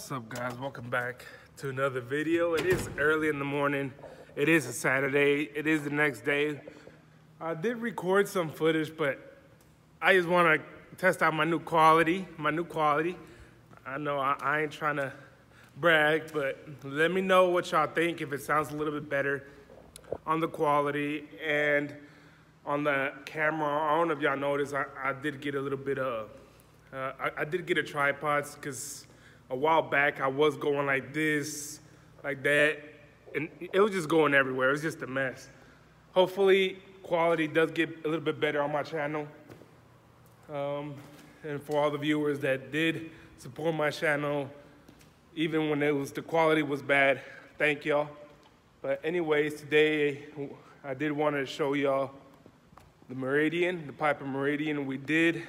What's up, guys? Welcome back to another video. It is early in the morning. It is a Saturday. It is the next day. I did record some footage, but I just want to test out my new quality. I know I ain't trying to brag, but let me know what y'all think, if it sounds a little bit better on the quality and on the camera. I don't know if y'all noticed, I did get a little bit of, I did get a tripod because a while back I was going like this, like that, and it was just going everywhere. It was just a mess. Hopefully quality does get a little bit better on my channel. And for all the viewers that did support my channel, even when the quality was bad, thank y'all. But anyways, today I did want to show y'all the Maridian, the Piper Maridian. We did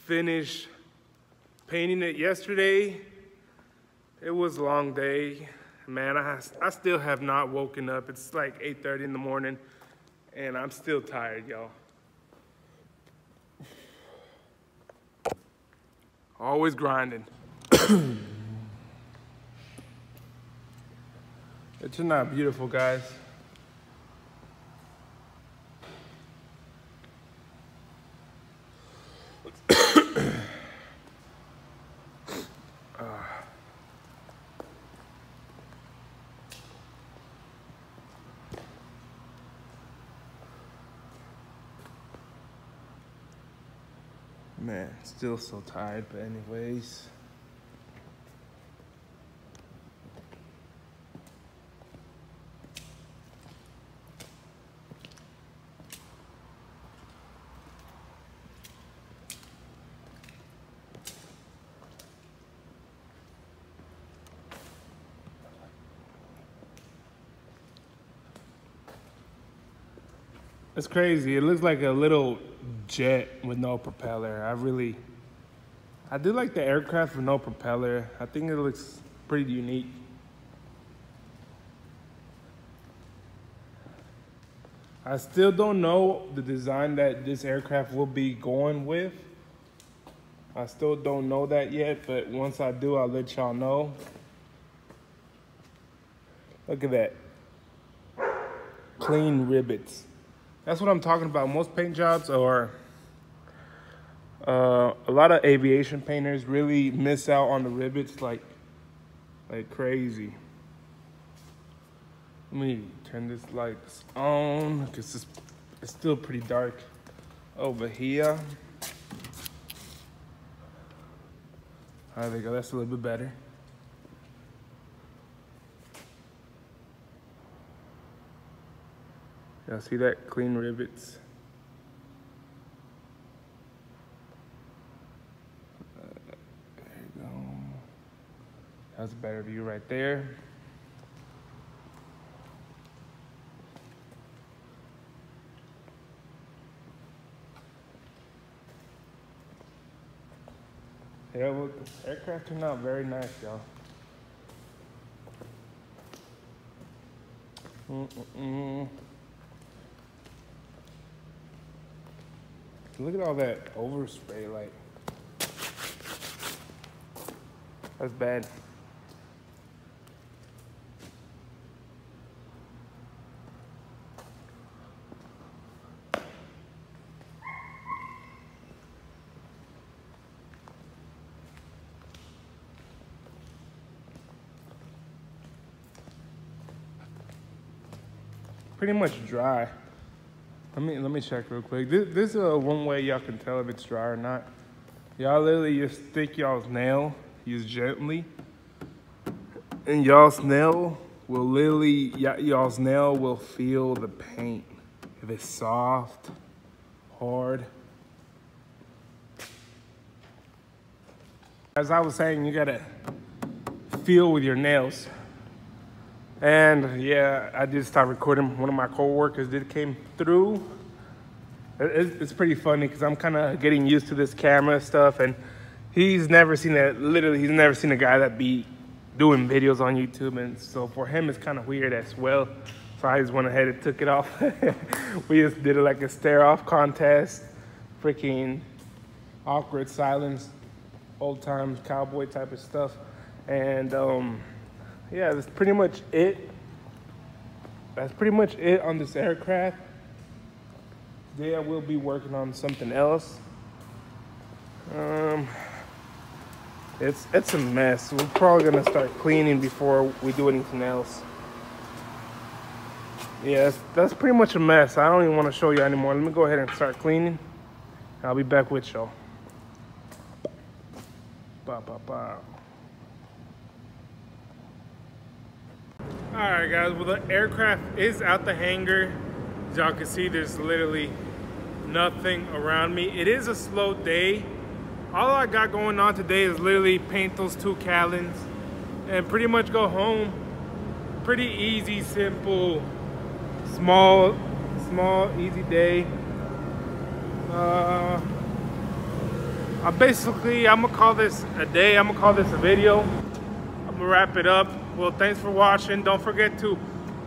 finish painting it yesterday. It was a long day. Man, I still have not woken up. It's like 8:30 in the morning and I'm still tired, y'all. Always grinding. It turned out beautiful, guys. Man, still so tired, but anyways. It's crazy. It looks like a little jet with no propeller. I do like the aircraft with no propeller. I think it looks pretty unique. I still don't know the design that this aircraft will be going with. I still don't know that yet, but once I do, I'll let y'all know. Look at that. Clean rivets. That's what I'm talking about. Most paint jobs or a lot of aviation painters really miss out on the rivets like crazy. Let me turn this lights on because it's still pretty dark over here. There we go. That's a little bit better. Y'all see that? Clean rivets. There you go. That's a better view right there. Yeah, look, the aircraft turned out very nice, y'all. Look at all that overspray, like, that's bad. Pretty much dry. Let me check real quick. This is one way y'all can tell if it's dry or not. Y'all literally just stick y'all's nail, use gently, and y'all's nail will literally, y'all's nail will feel the paint. If it's soft, hard. As I was saying, you gotta feel with your nails. And yeah, I did start recording. One of my coworkers came through. It's pretty funny because I'm kind of getting used to this camera stuff, and he's never seen he's never seen a guy that be doing videos on YouTube, and so for him it's kind of weird as well. So I just went ahead and took it off. We just did it like a stare off contest, freaking awkward silence, old times cowboy type of stuff. And yeah, that's pretty much it. That's pretty much it on this aircraft. Today I will be working on something else. It's a mess. We're probably gonna start cleaning before we do anything else. Yeah, that's pretty much a mess. I don't even want to show you anymore. Let me go ahead and start cleaning. I'll be back with y'all. Alright guys, well the aircraft is out the hangar. As y'all can see, there's literally nothing around me. It is a slow day. All I got going on today is literally paint those 2 cowlings and pretty much go home. Pretty easy, simple, small, easy day. I'm gonna call this a day. I'm gonna call this a video. I'm gonna wrap it up. Well, thanks for watching. Don't forget to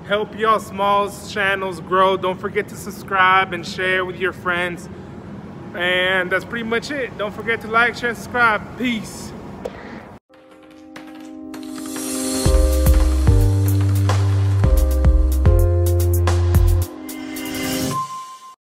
help y'all small channels grow. Don't forget to subscribe and share with your friends. And that's pretty much it. Don't forget to like, share, and subscribe. Peace.